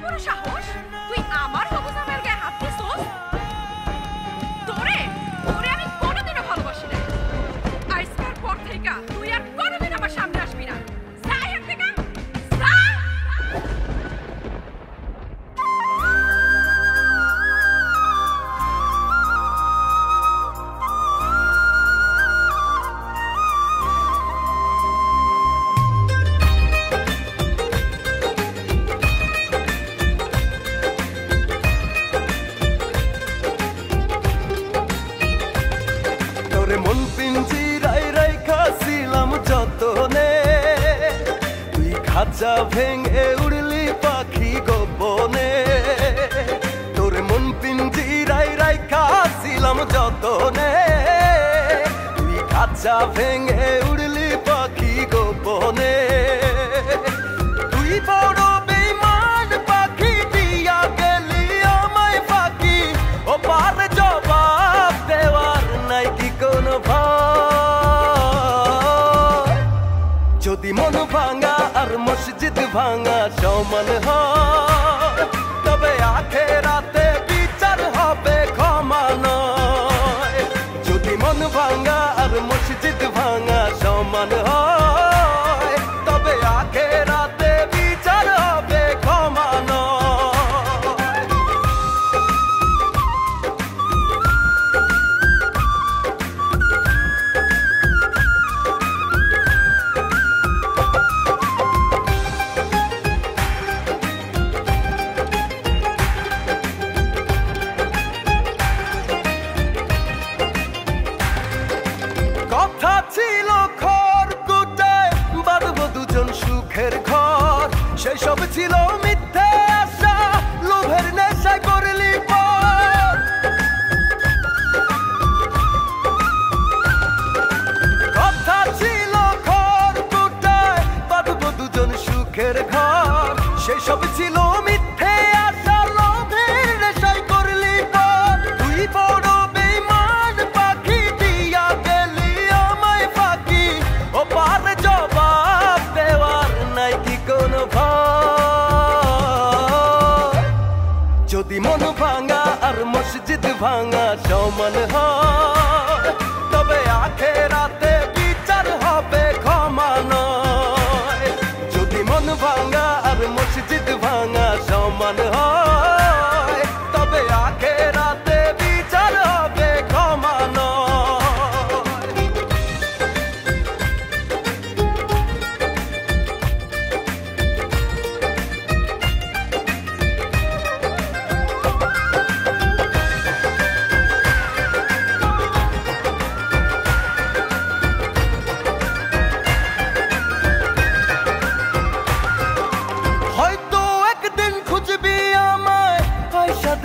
বড় সাহস তুই আমার হবু জামাইয়ের গায়ে হাত দিছস তোরে তোরে আমি কোনোদিনও ভালোবাসি না আজকের পর থেকে তুই আর কোনোদিন আমার সামনে আসবি না যাই এখান থেকে যা খাঁচা ভেঙে উড়লি পাখি গোপনে তোর মন পিঞ্জিরাই রাইখাছিলাম যতনে তুই খাঁচা ভেঙে উড়লি পাখি গোপনে তুই বড় বেঈমান পাখি দিয়া গেলি আমায় ফাঁকি ও পার জবাব দেওয়ার নাই কি কোনো ভয় যদি মন ভাঙা আর মসজিদ ভাঙা সমান হয় তবে আখেরাতে বিচার হবে ক্ষমা নয় যদি মন ভাঙা আর মসজিদ ভাঙা সমান হয় তবে আখেরাতে বিচার হবে ক্ষমা নয় সেসব ছিল মিথ্যে আশা লোভের নেশায় করলি পর কথা ছিল ঘর দুটায় বাঁধব দুজন সুখের ঘর সেসব ছিল মিথ্যে আশা লোভের নেশায় করলি পর তুই বড় বেঈমান পাখি দিয়া গেলি আমায় ফাঁকি ও পার জবাব দেওয়ার নাই কি কোনো যদি মন ভাঙা আর মসজিদ ভাঙা সমান হয় তবে আখেরাতে বিচার হবে ক্ষমা নয় যদি মন ভাঙা আর মসজিদ ভাঙা সমান হয় তবে আখেরাতে বিচার হবে ক্ষমা নয়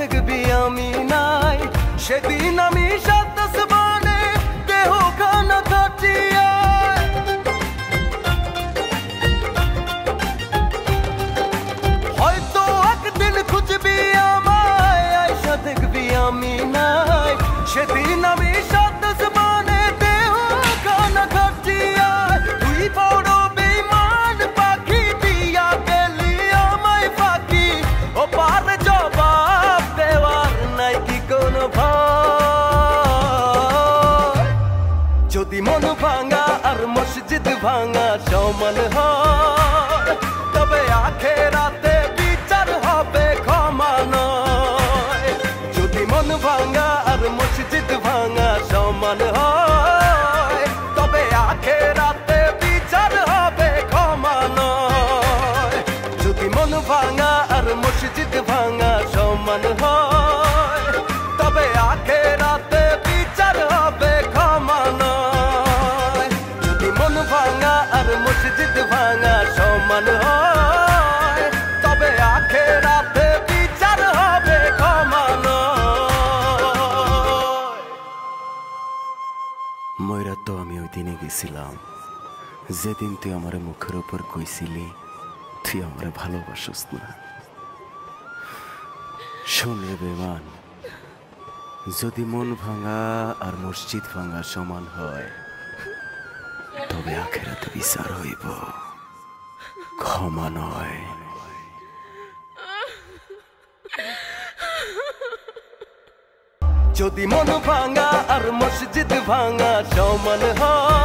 দেখবি আমি নাই সেদিন আমি সাতাশ বানে দেহ খানা কাটিয়া হয়তো একদিন খুঁজবি আমায় আয়সা দেখবি আমি নাই সেদিন আমি সাতাশ বানে দেহ খানা কাটিয়া তুই বড় বেঈমান পাখি দিয়া গেলি আমায় ফাঁকি ও পার জবাব দেওয়ার নাই কি কোনো ভয় যদি মন ভাঙা আর মসজিদ ভাঙা সমান হয় তবে আখেরাতে বিচার হবে ক্ষমা নয় যদি মন ভাঙা আর মসজিদ ভাঙা সমান হয় তবে আখেরাতে বিচার হবে ক্ষমা নয় যদি মন ভাঙা আর মসজিদ ভাঙা সমান হয় তবে আখেরাতে বিচার হবে ক্ষমা নয় যদি মন ভাঙা আর মসজিদ ভাঙা সমান হয় তবে আখেরাতে বিচার হবে ক্ষমা নয় ময়রা তো আমি ওই দিনে গেছিলাম যেদিন তুই আমার মুখের উপর কইছিলি তুই আমারে ভালোবাসিস না শোন রে বেমান যদি মন ভাঙা আর মসজিদ ভাঙা সমান হয় তবে আখেরাতে বিচার হইব ক্ষমা নয় যদি মন ভাঙা আর মসজিদ ভাঙা সমান হয়